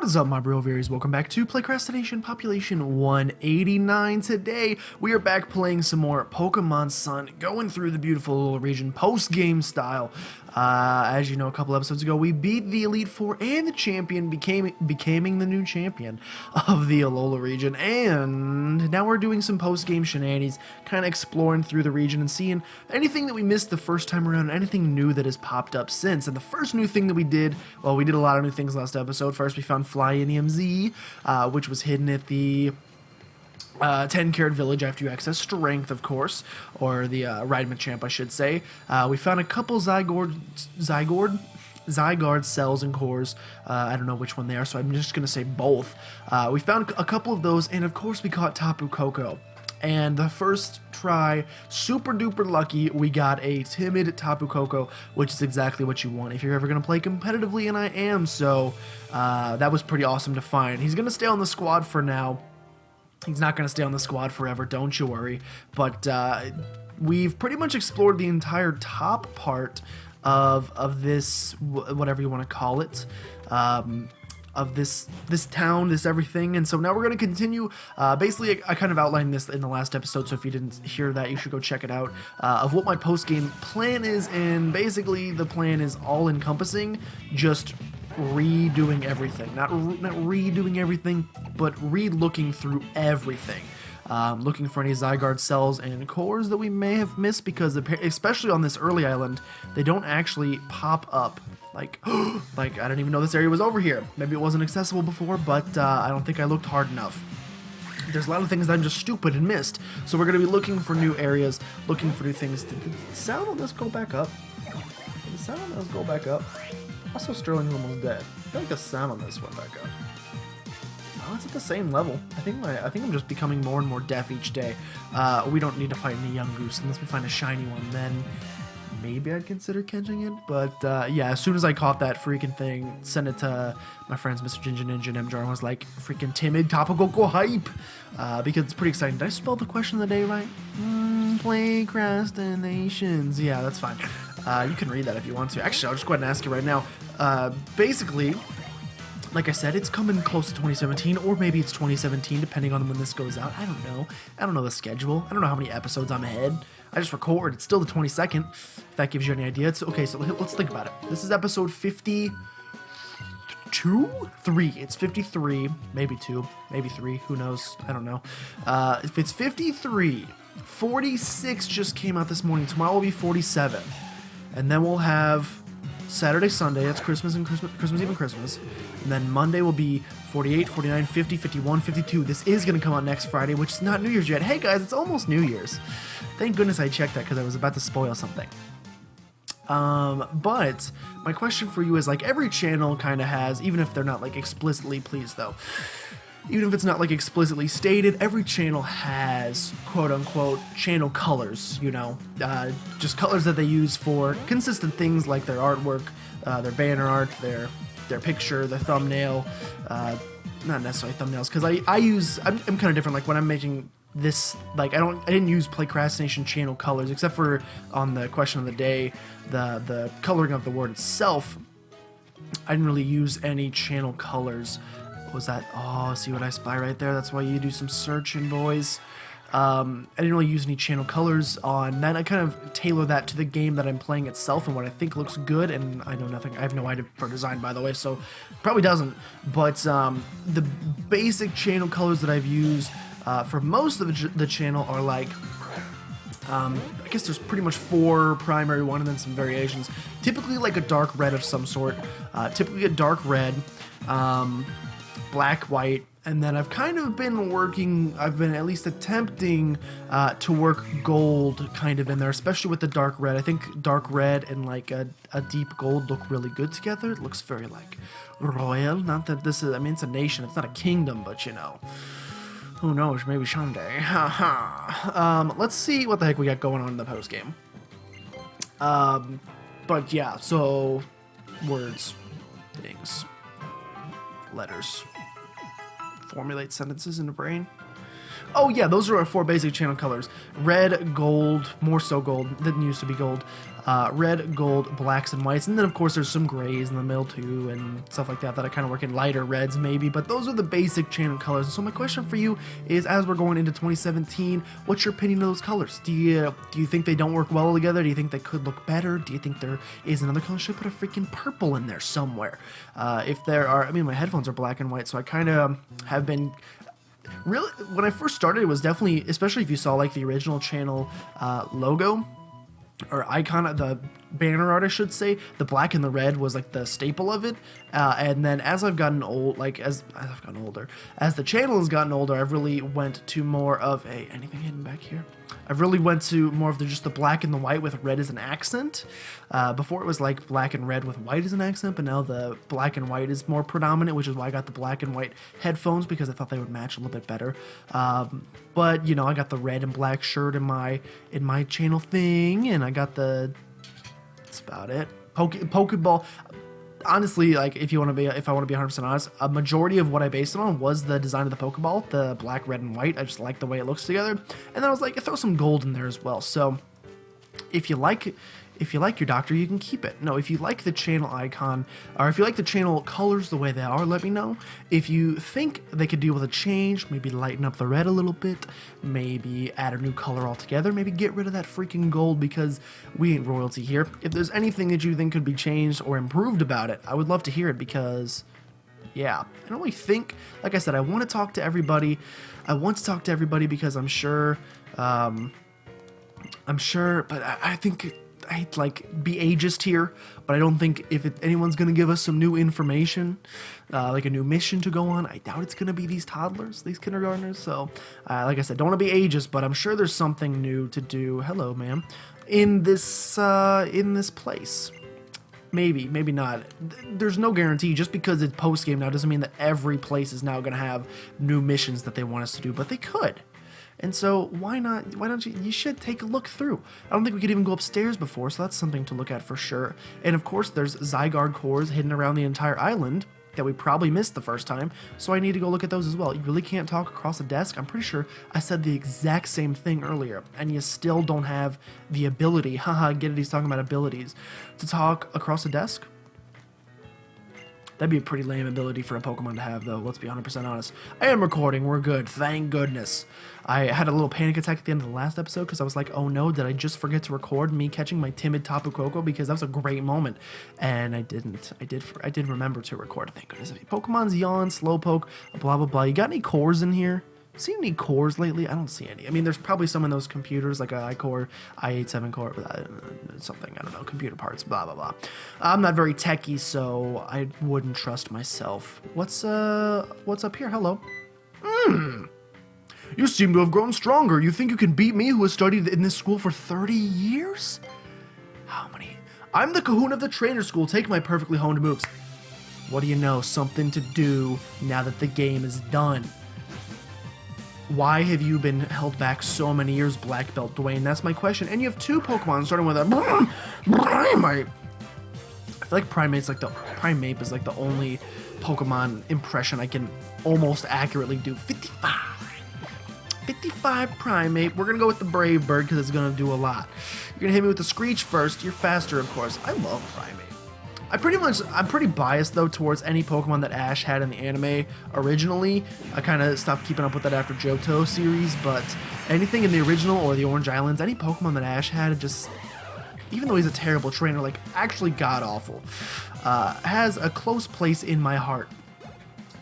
What is up, my bro-veries? Welcome back to PlaycrastiNation Population 189. Today, we are back playing some more Pokemon Sun, going through the beautiful Alola region post-game style. As you know, a couple episodes ago, we beat the Elite Four and the champion, becoming the new champion of the Alola region. And now we're doing some post-game shenanigans, kind of exploring through the region and seeing anything that we missed the first time around, anything new that has popped up since. And the first new thing that we did, well, we did a lot of new things last episode. First, we found Fly in EMZ, which was hidden at the 10-carat village after you access strength, of course, or the ride Machamp, I should say. We found a couple Zygarde cells and cores. I don't know which one they are, so I'm just going to say both. We found a couple of those, and of course we caught Tapu Koko. And the first try, super duper lucky, we got a timid Tapu Koko, which is exactly what you want if you're ever going to play competitively, and I am, so that was pretty awesome to find. He's going to stay on the squad for now. He's not going to stay on the squad forever, don't you worry. But we've pretty much explored the entire top part of this, whatever you want to call it, of this town, this everything. And so now we're going to continue. Basically, I kind of outlined this in the last episode, so if you didn't hear that, you should go check it out, of what my post-game plan is. And basically, the plan is all-encompassing, just redoing everything. Not redoing everything, but re-looking through everything. Looking for any Zygarde cells and cores that we may have missed, because especially on this early island, they don't actually pop up. Like, like I didn't even know this area was over here. Maybe it wasn't accessible before, but I don't think I looked hard enough. There's a lot of things that I'm just stupid and missed. So we're going to be looking for new areas, looking for new things. Did the sound on this go back up? Did the sound on this go back up? Also, Sterling's almost dead. I feel like the sound on this went back up. No, it's at the same level. I think I'm just becoming more and more deaf each day. We don't need to fight any young goose unless we find a shiny one. Then maybe I'd consider catching it. But yeah, as soon as I caught that freaking thing, sent it to my friends Mr. Ginger Ninja and MJR, and was like, freaking timid Tapu Koko hype, because it's pretty exciting. Did I spell the question of the day right? PlaycrastiNations. Yeah, that's fine. You can read that if you want to. Actually, I'll just go ahead and ask you right now. Basically, like I said, it's coming close to 2017, or maybe it's 2017, depending on when this goes out. I don't know. I don't know the schedule. I don't know how many episodes I'm ahead. I just record. It's still the 22nd, if that gives you any idea. Okay, so let's think about it. This is episode 52? 3. It's 53. Maybe 2. Maybe 3. Who knows? I don't know. If it's 53, 46 just came out this morning. Tomorrow will be 47. And then we'll have Saturday, Sunday, that's Christmas and Christmas Eve and Christmas. And then Monday will be 48, 49, 50, 51, 52. This is going to come out next Friday, which is not New Year's yet. Hey guys, it's almost New Year's. Thank goodness I checked that, because I was about to spoil something. But my question for you is, like, every channel kind of has, even if they're not like explicitly, please though, even if it's not like explicitly stated, every channel has quote-unquote channel colors, you know, just colors that they use for consistent things like their artwork, their banner art, their picture, their thumbnail, not necessarily thumbnails, because I'm kind of different. Like when I'm making this, like I didn't use PlaycrastiNation channel colors, except for on the question of the day, the coloring of the word itself. I didn't really use any channel colors. Was that? Oh, see what I spy right there? That's why you do some searching, boys. I didn't really use any channel colors on that. I kind of tailor that to the game that I'm playing itself and what I think looks good, and I know nothing. I have no idea for design, by the way, so probably doesn't. But the basic channel colors that I've used for most of the channel are like, I guess there's pretty much 4 primary ones and then some variations. Typically like a dark red of some sort. Typically a dark red. Black, white, and then I've kind of been I've been at least attempting to work gold kind of in there, especially with the dark red. I think dark red and like a deep gold look really good together. It looks very like royal. Not that this is, I mean, it's a nation, it's not a kingdom, but you know, who knows, maybe someday. Let's see what the heck we got going on in the post game. But yeah, so words, things, letters. Formulate sentences in the brain. Oh yeah, those are our 4 basic channel colors. Red, gold, more so gold, didn't used to be gold. Red, gold, blacks, and whites. And then of course there's some grays in the middle too and stuff like that that I kind of work in lighter reds maybe. But those are the basic channel colors. So my question for you is, as we're going into 2017, what's your opinion of those colors? Do you think they don't work well together? Do you think they could look better? Do you think there is another color? Should I put a freaking purple in there somewhere? If there are, I mean, my headphones are black and white, so I kind of have been... Really, when I first started, it was definitely, especially if you saw like the original channel logo or icon, the banner art, I should say, the black and the red was like the staple of it. And then as I've gotten old, like as I've gotten older, as the channel has gotten older, I've really went to more of a, anything hidden back here? I've really went to more of just the black and the white with red as an accent. Before it was like black and red with white as an accent, but now the black and white is more predominant, which is why I got the black and white headphones, because I thought they would match a little bit better. But you know, I got the red and black shirt in my channel thing, and I got the, that's about it. Pokeball. Honestly, like if I want to be 100% honest, a majority of what I based it on was the design of the Pokeball, the black, red, and white. I just like the way it looks together, and then I was like, throw some gold in there as well. So if you like your doctor, you can keep it. No, if you like the channel icon, or if you like the channel colors the way they are, let me know. If you think they could deal with a change, maybe lighten up the red a little bit, maybe add a new color altogether, maybe get rid of that freaking gold, because we ain't royalty here. If there's anything that you think could be changed or improved about it, I would love to hear it, because yeah, I don't really think, like I said, I want to talk to everybody. I want to talk to everybody because I'm sure, but I think I'd like be ageist here, but I don't think if anyone's going to give us some new information, like a new mission to go on, I doubt it's going to be these toddlers, these kindergartners. So, like I said, don't want to be ageist, but I'm sure there's something new to do. Hello, ma'am. In this place. Maybe not. There's no guarantee. Just because it's post-game now doesn't mean that every place is now going to have new missions that they want us to do, but they could. And so why not? Why don't you should take a look through. I don't think we could even go upstairs before, so that's something to look at for sure. And of course, there's Zygarde cores hidden around the entire island that we probably missed the first time, so I need to go look at those as well. You really can't talk across a desk. I'm pretty sure I said the exact same thing earlier, and you still don't have the ability, haha, get it, he's talking about abilities, to talk across a desk? That'd be a pretty lame ability for a Pokemon to have, though, let's be 100% honest. I am recording, we're good, thank goodness. I had a little panic attack at the end of the last episode because I was like, oh no, did I just forget to record me catching my timid Tapu Koko? Because that was a great moment, and I didn't. I did remember to record, thank goodness. Pokemon's Yawn, Slowpoke, blah blah blah. You got any cores in here? Seen any cores lately? I don't see any. I mean, there's probably some in those computers, like a iCore, i87 core, something, I don't know, computer parts, blah, blah, blah. I'm not very techie, so I wouldn't trust myself. What's up here? Hello. You seem to have grown stronger. You think you can beat me, who has studied in this school for 30 years? How many? I'm the Kahuna of the trainer school. Take my perfectly honed moves. What do you know? Something to do now that the game is done. Why have you been held back so many years, Black Belt Dwayne? That's my question. And you have 2 Pokemon, starting with a Primeape. I feel like Primeape is like the only Pokemon impression I can almost accurately do. 55 Primeape. We're gonna go with the Brave Bird because it's gonna do a lot. You're gonna hit me with the Screech first. You're faster, of course. I love Primeape. I'm pretty biased though towards any Pokemon that Ash had in the anime originally. I kind of stopped keeping up with that after Johto series, but anything in the original or the Orange Islands, any Pokemon that Ash had, just, even though he's a terrible trainer, like actually god awful, has a close place in my heart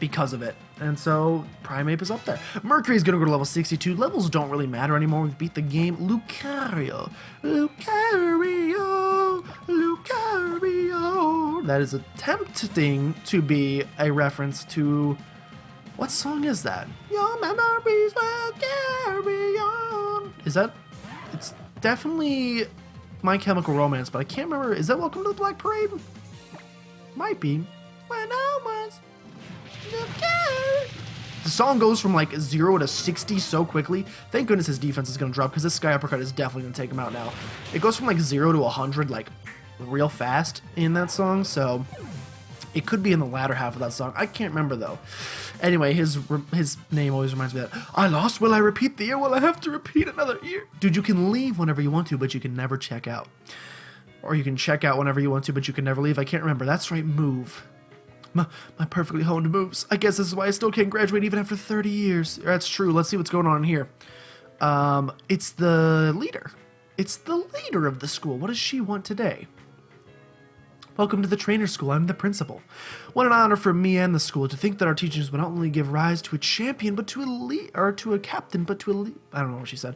because of it. And so Primeape is up there. Mercury's gonna go to level 62. Levels don't really matter anymore. We've beat the game. Lucario. That is attempting to be a reference to... What song is that? Your memories will carry on. Is that... It's definitely My Chemical Romance, but I can't remember. Is that Welcome to the Black Parade? Might be. When I was... The song goes from like 0 to 60 so quickly. Thank goodness his defense is going to drop, because this Sky Uppercut is definitely going to take him out now. It goes from like 0 to 100 like real fast in that song, so It could be in the latter half of that song. I can't remember, though. Anyway, his name always reminds me of that. I lost, will I repeat the year? Will I have to repeat another year? Dude, you can leave whenever you want to, but you can never check out. Or you can check out whenever you want to, but you can never leave. I can't remember. That's right, move. My perfectly honed moves. I guess this is why I still can't graduate even after 30 years. That's true. Let's see what's going on here. It's the leader. It's the leader of the school. What does she want today? Welcome to the trainer school. I'm the principal. What an honor for me and the school to think that our teachers would not only give rise to a champion, but to a captain, but to a lead. I don't know what she said.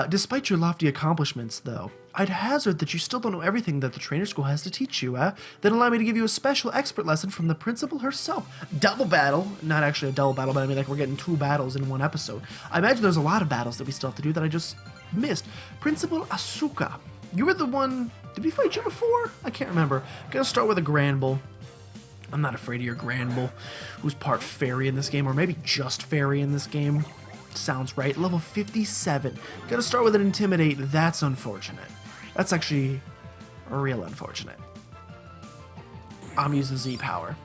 Despite your lofty accomplishments, though, I'd hazard that you still don't know everything that the trainer school has to teach you, Then allow me to give you a special expert lesson from the principal herself. Double battle. Not actually a double battle, but I mean like we're getting 2 battles in one episode. I imagine there's a lot of battles that we still have to do that I just missed. Principal Asuka. You were the one... Did we fight you before? I can't remember. Gonna start with a Granbull. I'm not afraid of your Granbull, who's part fairy in this game, or maybe just fairy in this game. Sounds right. Level 57. Gotta start with an Intimidate. That's unfortunate. That's actually real unfortunate. I'm using Z power.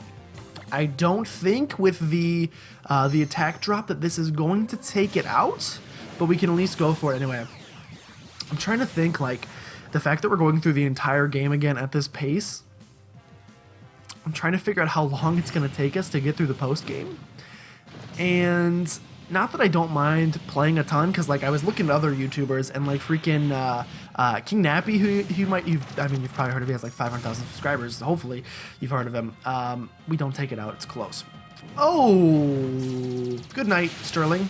I don't think with the attack drop that this is going to take it out, but we can at least go for it anyway. I'm trying to think, like, the fact that we're going through the entire game again at this pace, I'm trying to figure out how long it's going to take us to get through the post game. And not that I don't mind playing a ton, because like I was looking at other YouTubers and like freaking King Nappy, who you've probably heard of. He has like 500,000 subscribers. Hopefully you've heard of him. We don't take it out. It's close. Oh, good night, Sterling,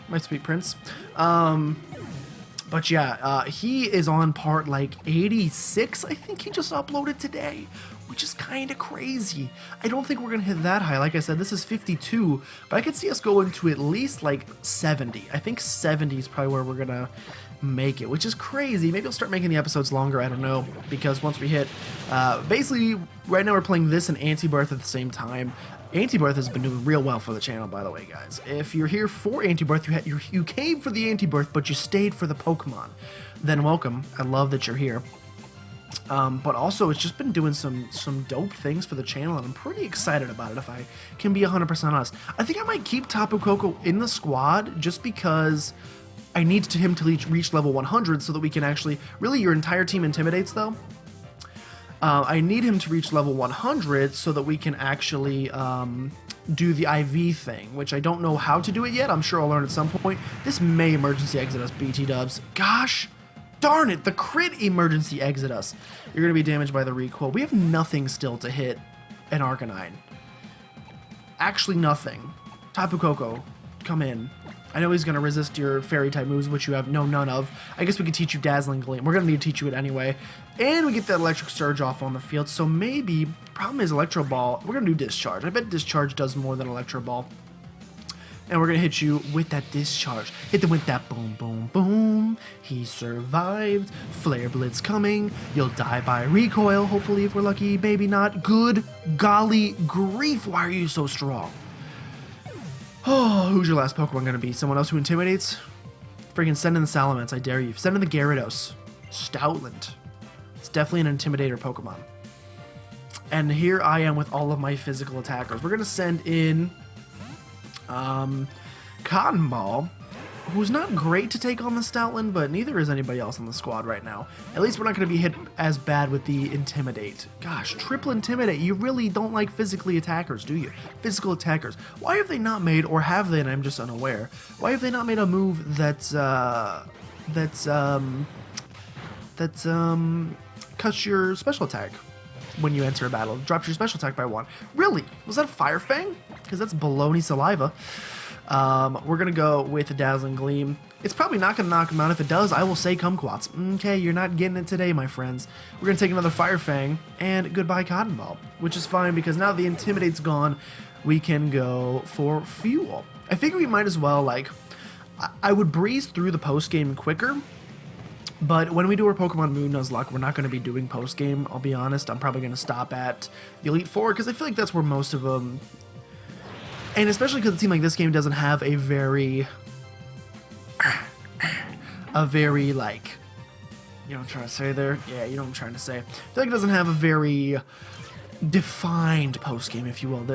my sweet prince. But yeah, he is on part like 86, I think he just uploaded today, which is kind of crazy. I don't think we're going to hit that high. Like I said, this is 52, but I could see us going to at least like 70. I think 70 is probably where we're going to make it, which is crazy. Maybe I'll start making the episodes longer, I don't know, because once we hit, basically, right now we're playing this and Anti-Birth at the same time. Anti-Birth has been doing real well for the channel, by the way, guys. If you're here for Anti-Birth, you came for the Anti-Birth, but you stayed for the Pokemon, then welcome. I love that you're here. But also, it's just been doing some dope things for the channel, and I'm pretty excited about it, if I can be 100% honest. I think I might keep Tapu Koko in the squad, just because I need him to reach level 100 so that we can actually... Really, your entire team intimidates, though? I need him to reach level 100 so that we can actually do the IV thing, which I don't know how to do it yet. I'm sure I'll learn at some point. This may emergency exit us, BT dubs. Gosh darn it, the crit emergency exit us. You're going to be damaged by the recoil. We have nothing still to hit an Arcanine. Actually nothing. Tapu Koko, come in. I know he's going to resist your fairy-type moves, which you have none of. I guess we could teach you Dazzling Gleam. We're going to need to teach you it anyway. And we get that Electric Surge off on the field, so maybe... Problem is Electro Ball. We're going to do Discharge. I bet Discharge does more than Electro Ball. And we're going to hit you with that Discharge. Hit them with that boom, boom, boom. He survived. Flare Blitz coming. You'll die by recoil, hopefully, if we're lucky. Maybe not. Good golly grief. Why are you so strong? Oh, who's your last Pokemon going to be? Someone else who intimidates? Freaking send in the Salamence, I dare you. Send in the Gyarados. Stoutland. It's definitely an Intimidator Pokemon. And here I am with all of my physical attackers. We're going to send in Cotton Ball, who's not great to take on the Stoutland, but neither is anybody else on the squad right now. At least we're not going to be hit as bad with the Intimidate. Gosh, triple Intimidate. You really don't like physically attackers, do you? Physical attackers. Why have they not made, or have they, and I'm just unaware, why have they not made a move that's cuts your special attack when you enter a battle? Drops your special attack by 1. Really? Was that a Fire Fang? Because that's baloney saliva. We're going to go with the Dazzling Gleam. It's probably not going to knock him out. If it does, I will say Kumquats. Okay, you're not getting it today, my friends. We're going to take another Fire Fang, and goodbye Cotton Ball, which is fine because now the Intimidate's gone. We can go for Fuel. I figure we might as well, like, I would breeze through the post-game quicker, but when we do our Pokemon Moon Nuzlocke, we're not going to be doing post-game, I'll be honest. I'm probably going to stop at the Elite Four, because I feel like that's where most of them... And especially because it seems like this game doesn't have a very, like, you know what I'm trying to say there? Yeah, you know what I'm trying to say. I feel like it doesn't have a very defined post game, if you will.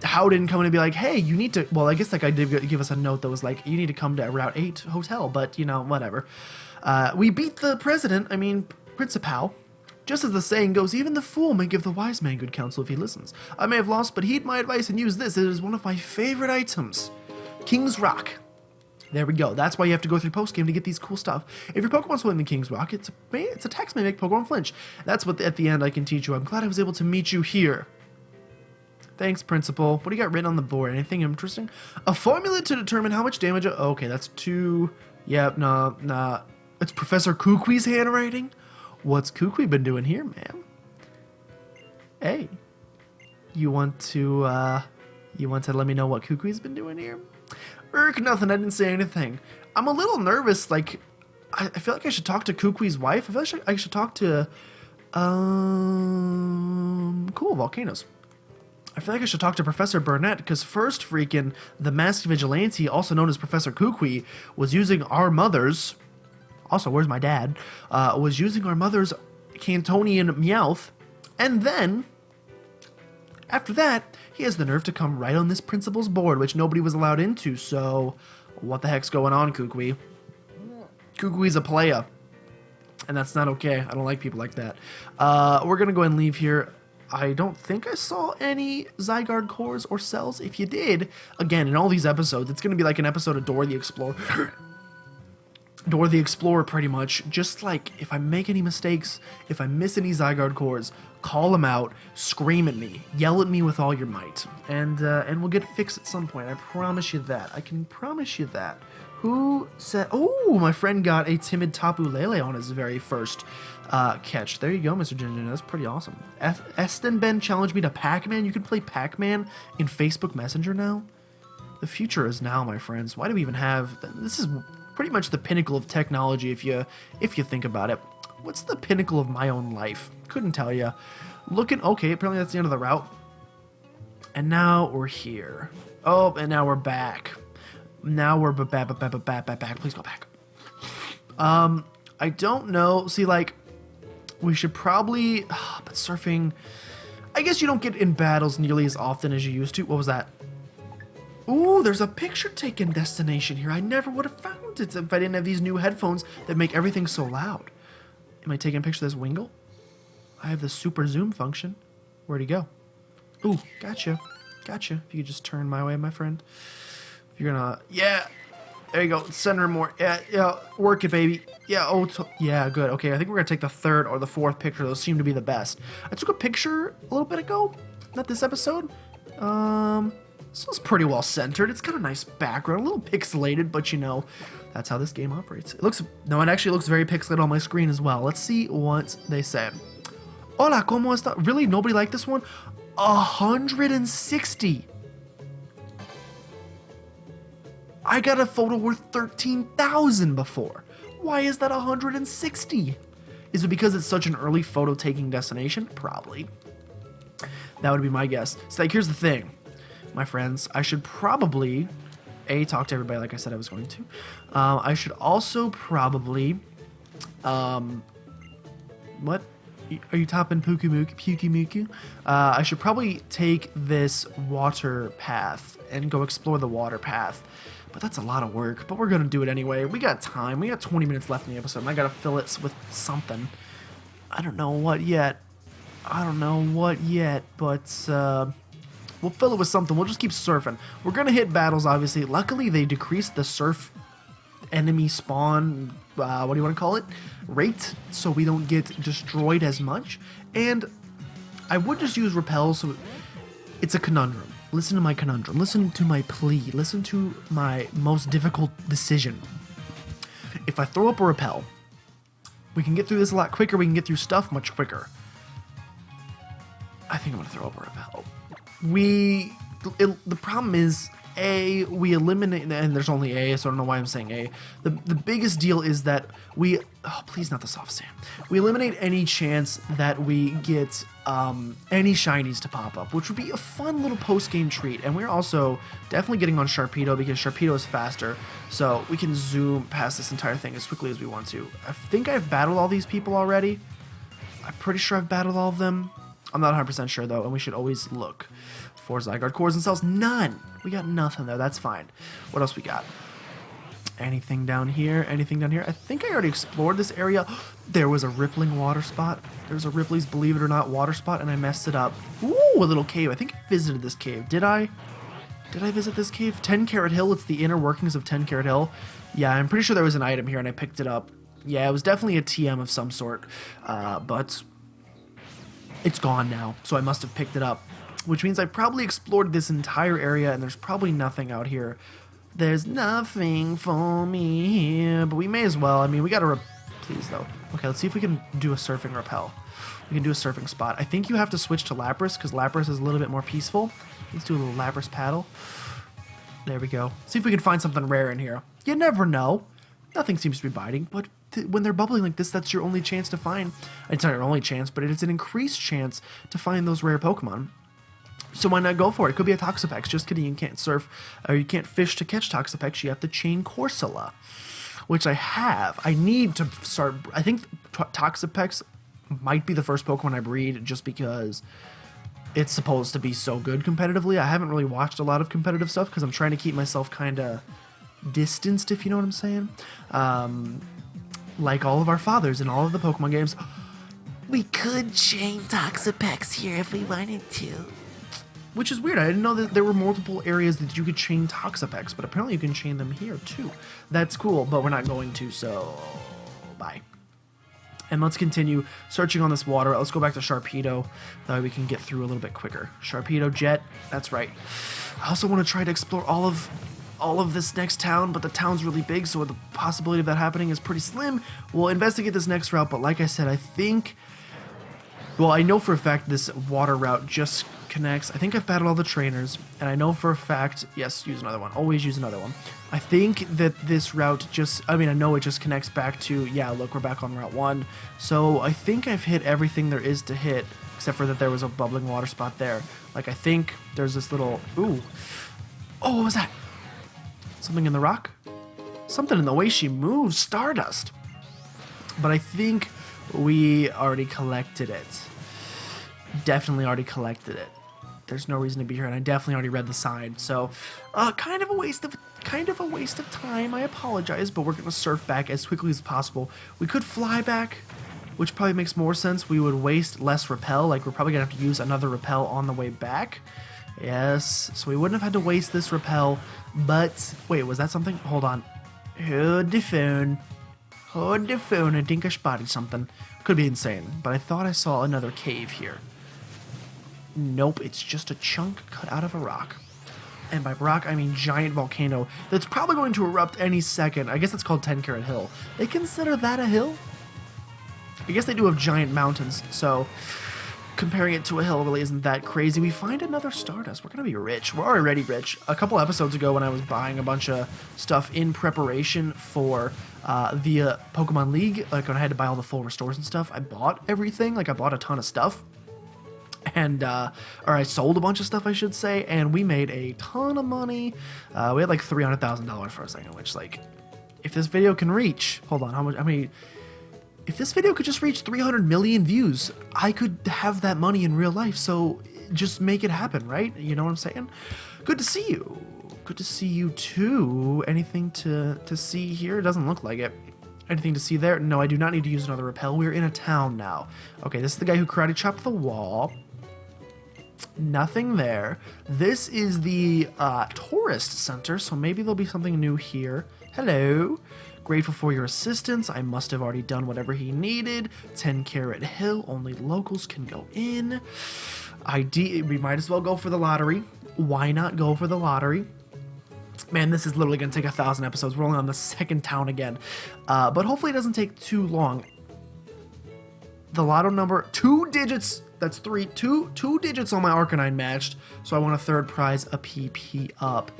How didn't come in and be like, hey, you need to. Well, I guess that guy did give us a note that was like, you need to come to Route 8 Hotel, but you know, whatever. We beat the president, I mean, Principal. Just as the saying goes, even the fool may give the wise man good counsel if he listens. I may have lost, but heed my advice and use this. It is one of my favorite items. King's Rock. There we go. That's why you have to go through post game to get these cool stuff. If your Pokemon's holding the King's Rock, its attacks may make Pokemon flinch. That's what at the end I can teach you. I'm glad I was able to meet you here. Thanks, Principal. What do you got written on the board? Anything interesting? A formula to determine how much damage. Okay, that's 2. Yep, nah. It's Professor Kukui's handwriting. What's Kukui been doing here, ma'am? Hey, you want to let me know what Kukui's been doing here? Nothing. I didn't say anything. I'm a little nervous. Like, I feel like I should talk to Kukui's wife. I feel like I should talk to, cool, volcanoes. I feel like I should talk to Professor Burnett, because first freaking the masked vigilante, also known as Professor Kukui, was using our mother's. Also, where's my dad? Was using our mother's Cantonian Meowth, and then, after that, he has the nerve to come right on this principal's board, which nobody was allowed into, so what the heck's going on, Kukui? Kukui's a playa, and that's not okay. I don't like people like that. We're going to go ahead and leave here. I don't think I saw any Zygarde cores or cells. If you did, again, in all these episodes, it's going to be like an episode of Dora the Explorer. Dora the Explorer, pretty much. Just like, if I make any mistakes, if I miss any Zygarde cores, call them out, scream at me, yell at me with all your might, and we'll get it fixed at some point. I promise you that. I can promise you that. Who said... Oh, my friend got a timid Tapu Lele on his very first catch. There you go, Mr. Ginger. That's pretty awesome. Eston Ben challenged me to Pac-Man. You can play Pac-Man in Facebook Messenger now? The future is now, my friends. Why do we even have... This is pretty much the pinnacle of technology if you think about it. What's the pinnacle of my own life? Couldn't tell you. Okay, apparently that's the end of the route. And now we're here. Oh, and now we're back. Now we're back. Please go back. I don't know. See, like, we should probably... but surfing... I guess you don't get in battles nearly as often as you used to. What was that? Ooh, there's a picture-taking destination here. I never would have found it if I didn't have these new headphones that make everything so loud. Am I taking a picture of this Wingull? I have the super zoom function. Where'd he go? Ooh, gotcha. If you could just turn my way, my friend. If you're gonna... Yeah. There you go. Center more. Yeah. Work it, baby. Yeah, yeah, good. Okay, I think we're gonna take the 3rd or the 4th picture. Those seem to be the best. I took a picture a little bit ago. Not this episode. This one's pretty well centered. It's got a nice background, a little pixelated, but you know, that's how this game operates. It actually looks very pixelated on my screen as well. Let's see what they say. Hola, ¿cómo está? Really? Nobody liked this one? 160. I got a photo worth 13,000 before. Why is that 160? Is it because it's such an early photo taking destination? Probably. That would be my guess. So like, here's the thing. My friends, I should probably, talk to everybody like I said I was going to. I should also probably, what? Are you topping Puki-Muku? I should probably take this water path and go explore the water path. But that's a lot of work, but we're going to do it anyway. We got time. We got 20 minutes left in the episode, and I got to fill it with something. I don't know what yet, but, we'll fill it with something. We'll just keep surfing. We're going to hit battles, obviously. Luckily, they decreased the surf enemy spawn, what do you want to call it? Rate, so we don't get destroyed as much. And I would just use repel, so it's a conundrum. Listen to my conundrum. Listen to my plea. Listen to my most difficult decision. If I throw up a repel, we can get through this a lot quicker. We can get through stuff much quicker. I think I'm going to throw up a repel. The problem is, we eliminate, and there's only A, so I don't know why I'm saying A. The biggest deal is that please not the soft sand. We eliminate any chance that we get any shinies to pop up, which would be a fun little post-game treat. And we're also definitely getting on Sharpedo because Sharpedo is faster, so we can zoom past this entire thing as quickly as we want to. I think I've battled all these people already. I'm pretty sure I've battled all of them. I'm not 100% sure, though, and we should always look for Zygarde cores and cells. None! We got nothing there. That's fine. What else we got? Anything down here? Anything down here? I think I already explored this area. There was a rippling water spot. There's a Ripley's Believe It or Not water spot, and I messed it up. Ooh, a little cave. I think I visited this cave. Did I? Did I visit this cave? 10 Carat Hill. It's the inner workings of 10 Carat Hill. Yeah, I'm pretty sure there was an item here, and I picked it up. Yeah, it was definitely a TM of some sort, but it's gone now, so I must have picked it up, which means I probably explored this entire area, and there's probably nothing out here. There's nothing for me here, but we may as well. I mean, we gotta please, though. Okay, let's see if we can do a surfing rappel. We can do a surfing spot. I think you have to switch to Lapras, because Lapras is a little bit more peaceful. Let's do a little Lapras paddle. There we go. See if we can find something rare in here. You never know. Nothing seems to be biting, but when they're bubbling like this, that's your only chance to find. It's not your only chance, but it's an increased chance to find those rare Pokemon. So why not go for it? It could be a Toxapex. Just kidding, you can't surf, or you can't fish to catch Toxapex. You have to chain Corsola, which I have. I need to start. I think Toxapex might be the first Pokemon I breed, just because it's supposed to be so good competitively. I haven't really watched a lot of competitive stuff because I'm trying to keep myself kind of distanced, if you know what I'm saying. Like all of our fathers in all of the Pokemon games. We could chain Toxapex here if we wanted to. Which is weird. I didn't know that there were multiple areas that you could chain Toxapex, but apparently you can chain them here too. That's cool, but we're not going to, so bye. And let's continue searching on this water. Let's go back to Sharpedo. That way we can get through a little bit quicker. Sharpedo, Jet, that's right. I also want to try to explore all of this next town, but the town's really big, so the possibility of that happening is pretty slim. We'll investigate this next route, but like I said, I think... Well, I know for a fact this water route just connects. I think I've battled all the trainers, and I know for a fact... Yes, use another one. Always use another one. I think that this route just... I mean, I know it just connects back to... Yeah, look, we're back on Route 1. So I think I've hit everything there is to hit, except for that there was a bubbling water spot there. Like, I think there's this little... Ooh. Oh, what was that? Something in the rock? Something in the way she moves. Stardust. But I think we already collected it. Definitely already collected it. There's no reason to be here, and I definitely already read the sign. So, kind of a waste of time. I apologize, but we're gonna surf back as quickly as possible. We could fly back, which probably makes more sense. We would waste less repel. Like, we're probably gonna have to use another repel on the way back. Yes, so we wouldn't have had to waste this repel, but... Wait, was that something? Hold on. Hold the phone. Hold the phone. I think I spotted something. Could be insane, but I thought I saw another cave here. Nope, it's just a chunk cut out of a rock. And by rock, I mean giant volcano that's probably going to erupt any second. I guess it's called 10 Carat Hill. They consider that a hill? I guess they do have giant mountains, so... Comparing it to a hill really isn't that crazy. We find another Stardust. We're going to be rich. We're already rich. A couple episodes ago when I was buying a bunch of stuff in preparation for the Pokemon League, like when I had to buy all the full restores and stuff, I bought everything. Like I bought a ton of stuff. And, or I sold a bunch of stuff, I should say, and we made a ton of money. We had like $300,000 for a second, which like, if this video can reach, hold on, how many... If this video could just reach 300 million views, I could have that money in real life, so just make it happen, right? You know what I'm saying? Good to see you. Good to see you too. Anything to see here? It doesn't look like it. Anything to see there? No, I do not need to use another repel. We're in a town now. Okay, this is the guy who karate chopped the wall. Nothing there. This is the tourist center, so maybe there'll be something new here. Hello. Grateful for your assistance. I must have already done whatever he needed. 10 Carat Hill. Only locals can go in. We might as well go for the lottery. Why not go for the lottery? Man, this is literally going to take 1,000 episodes. We're only on the second town again. But hopefully it doesn't take too long. The lotto number, 2 digits. That's 3. Two digits on my Arcanine matched. So I want a third prize, a PP up.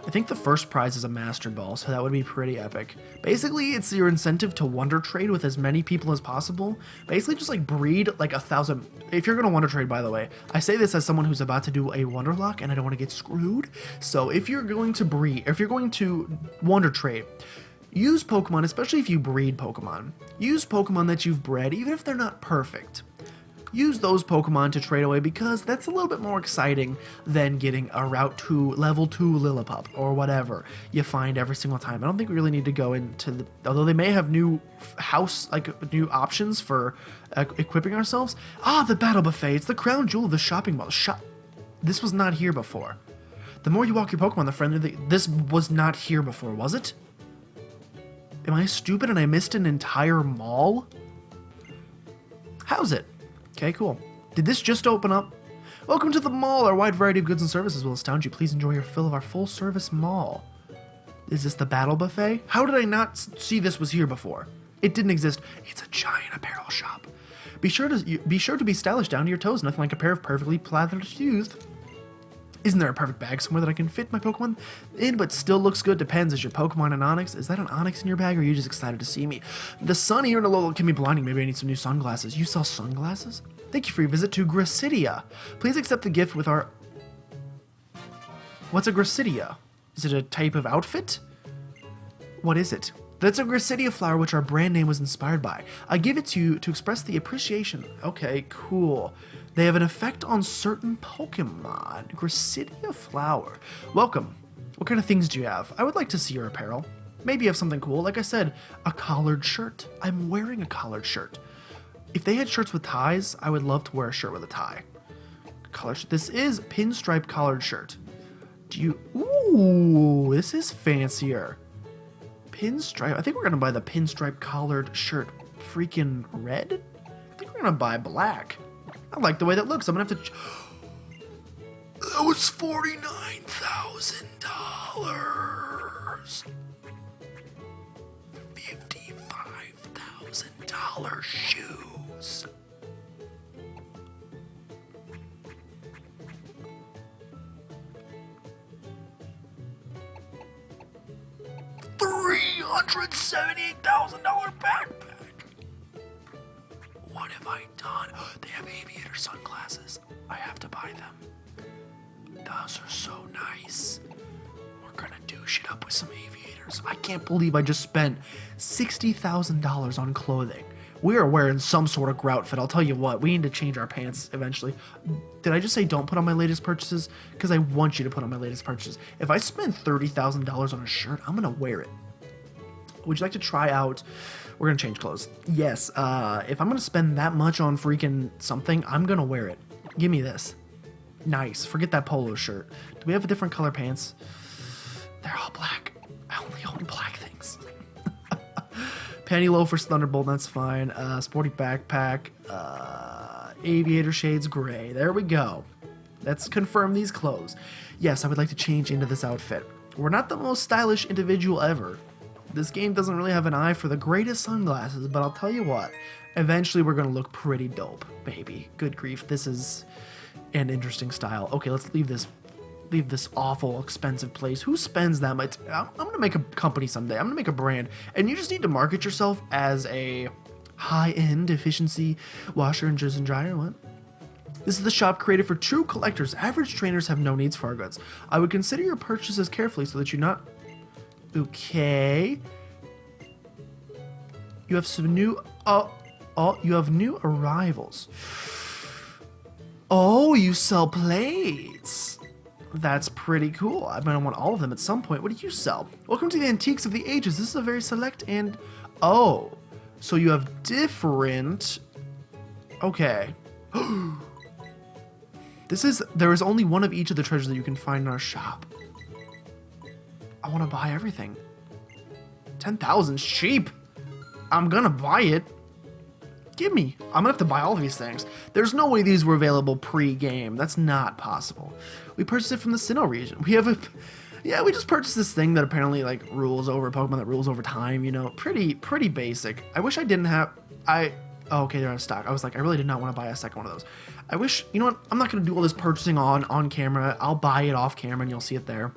I think the first prize is a Master Ball, so that would be pretty epic. Basically, it's your incentive to Wonder Trade with as many people as possible. Basically, just like breed like 1,000. If you're going to Wonder Trade, by the way, I say this as someone who's about to do a Wonderlock and I don't want to get screwed. So if you're going to breed, if you're going to Wonder Trade, use Pokemon, especially if you breed Pokemon. Use Pokemon that you've bred, even if they're not perfect. use those Pokemon to trade away because that's a little bit more exciting than getting a Route 2, Level 2 Lillipup or whatever you find every single time. I don't think we really need to go into the... Although they may have new new options for equipping ourselves. Ah, the Battle Buffet. It's the crown jewel of the shopping mall. This was not here before. The more you walk your Pokemon, the friendlier this was not here before, was it? Am I stupid and I missed an entire mall? How's it? Okay, cool. Did this just open up? Welcome to the mall. Our wide variety of goods and services will astound you. Please enjoy your fill of our full-service mall. Is this the Battle Buffet? How did I not see this was here before? It didn't exist. It's a giant apparel shop. Be sure to be stylish down to your toes. Nothing like a pair of perfectly plathered shoes. Isn't there a perfect bag somewhere that I can fit my Pokemon in, but still looks good? Depends. Is your Pokemon an Onix? Is that an Onix in your bag, or are you just excited to see me? The sun here in Alola can be blinding. Maybe I need some new sunglasses. You sell sunglasses? Thank you for your visit to Gracidia. Please accept the gift with our... What's a Gracidia? Is it a type of outfit? What is it? That's a Gracidia flower, which our brand name was inspired by. I give it to you to express the appreciation. Okay, cool. They have an effect on certain Pokemon. Gracidia flower. Welcome. What kind of things do you have? I would like to see your apparel. Maybe you have something cool. Like I said, a collared shirt. I'm wearing a collared shirt. If they had shirts with ties, I would love to wear a shirt with a tie. This is pinstripe collared shirt. Do you... Ooh, this is fancier. Pinstripe. I think we're going to buy the pinstripe collared shirt. Freaking red? I think we're going to buy black. I like the way that looks. I'm going to have to... That was $49,000. $55,000 shoes. $378,000 backpack. What have I done? They have aviator sunglasses. I have to buy them. Those are so nice. We're gonna do shit up with some aviators. I can't believe I just spent $60,000 on clothing. We are wearing some sort of outfit. I'll tell you what, we need to change our pants eventually. Did I just say don't put on my latest purchases? Because I want you to put on my latest purchases. If I spend $30,000 on a shirt, I'm gonna wear it. Would you like to try out... We're gonna change clothes. Yes, if I'm gonna spend that much on freaking something, I'm gonna wear it. Give me this. Nice. Forget that polo shirt. Do we have a different color pants? They're all black. I only own black things. Panty loafers, Thunderbolt, that's fine. Sporty backpack. Aviator shades, gray. There we go. Let's confirm these clothes. Yes, I would like to change into this outfit. We're not the most stylish individual ever. This game doesn't really have an eye for the greatest sunglasses, but I'll tell you what, eventually we're going to look pretty dope, baby. Good grief, this is an interesting style. Okay, let's leave this awful, expensive place. Who spends that much? I'm going to make a company someday. I'm going to make a brand, and you just need to market yourself as a high-end efficiency washer and dryer. What? This is the shop created for true collectors. Average trainers have no needs for our goods. I would consider your purchases carefully so that you're not... Okay. You have some new... you have new arrivals. Oh, you sell plates. That's pretty cool. I might want all of them at some point. What do you sell? Welcome to the Antiques of the Ages. This is a very select and... Oh. So you have different... Okay. There is only one of each of the treasures that you can find in our shop. I want to buy everything. 10,000 cheap. I'm gonna buy it. Give me. I'm gonna have to buy all of these things. There's no way these were available pre-game. That's not possible. We purchased it from the Sinnoh region. We have a... Yeah, we just purchased this thing that apparently like rules over Pokemon that rules over time, you know. Pretty basic. I wish I didn't have... Oh, okay, they're out of stock. I was like, I really did not want to buy a second one of those. I wish... You know what? I'm not gonna do all this purchasing on camera. I'll buy it off camera and you'll see it there.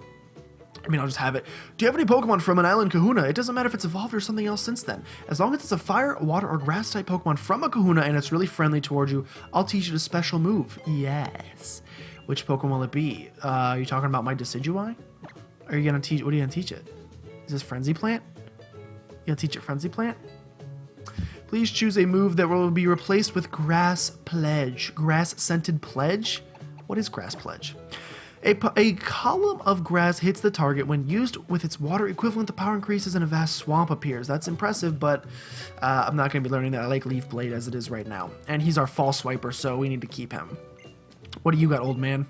I mean, I'll just have it. Do you have any Pokemon from an island kahuna? It doesn't matter if it's evolved or something else since then. As long as it's a fire, water, or grass type Pokemon from a kahuna and it's really friendly towards you, I'll teach it a special move. Yes. Which Pokemon will it be? Are you talking about my Decidueye? Are you gonna teach? What are you gonna teach it? Is this Frenzy Plant? You gonna teach it Frenzy Plant? Please choose a move that will be replaced with Grass Pledge. Grass Scented Pledge? What is Grass Pledge? A column of grass hits the target when used with its water equivalent to power increases and a vast swamp appears. That's impressive, but I'm not going to be learning that. I like Leaf Blade as it is right now. And he's our False Swiper, so we need to keep him. What do you got, old man?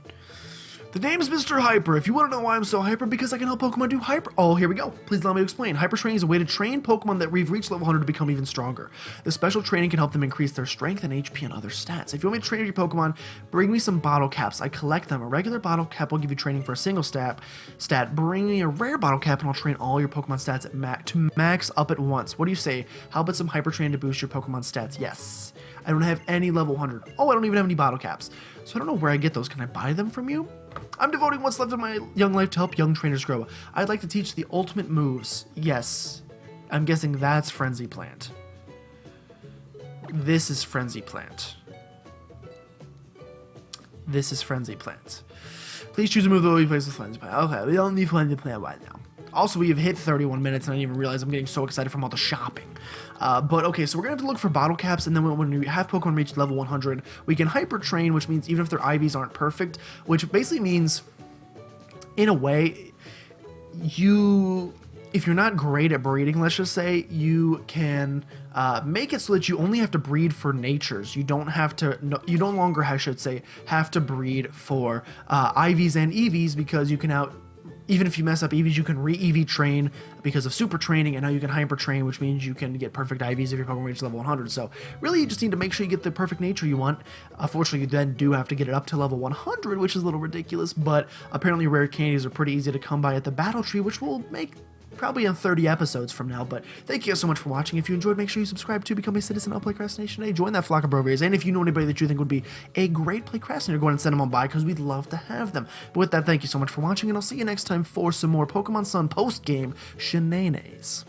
The name's Mr. Hyper. If you want to know why I'm so hyper, because I can help Pokemon do hyper. Oh, here we go. Please allow me to explain. Hyper training is a way to train Pokemon that we've reached level 100 to become even stronger. This special training can help them increase their strength and HP and other stats. If you want me to train your Pokemon, bring me some bottle caps. I collect them. A regular bottle cap will give you training for a single stat. Bring me a rare bottle cap and I'll train all your Pokemon stats to max up at once. What do you say? How about some hyper training to boost your Pokemon stats? Yes. I don't have any level 100. Oh, I don't even have any bottle caps. So I don't know where I get those. Can I buy them from you? I'm devoting what's left of my young life to help young trainers grow. I'd like to teach the ultimate moves. Yes. I'm guessing that's Frenzy Plant. This is Frenzy Plant. This is Frenzy Plant. Please choose a move that will be placed with Frenzy Plant. Okay, we don't need Frenzy Plant right now. Also, we have hit 31 minutes, and I didn't even realize I'm getting so excited from all the shopping. But okay, so we're going to have to look for bottle caps, and then when we have Pokemon reach level 100, we can Hyper Train, which means even if their IVs aren't perfect, which basically means, in a way, if you're not great at breeding, let's just say, you can make it so that you only have to breed for natures. You don't have to, you no longer, I should say, have to breed for IVs and EVs, because you can even if you mess up EVs, you can re-EV train because of super training, and now you can hyper train, which means you can get perfect IVs if your Pokemon reaches level 100. So really, you just need to make sure you get the perfect nature you want. Unfortunately, you then do have to get it up to level 100, which is a little ridiculous, but apparently rare candies are pretty easy to come by at the Battle Tree, which will make probably in 30 episodes from now. But thank you guys so much for watching. If you enjoyed, make sure you subscribe to become a citizen of PlaycrastiNation today. Join that flock of broviers. And if you know anybody that you think would be a great Playcrastinator, go ahead and send them on by, because we'd love to have them. But with that, thank you so much for watching, and I'll see you next time for some more Pokemon Sun post-game shenanigans.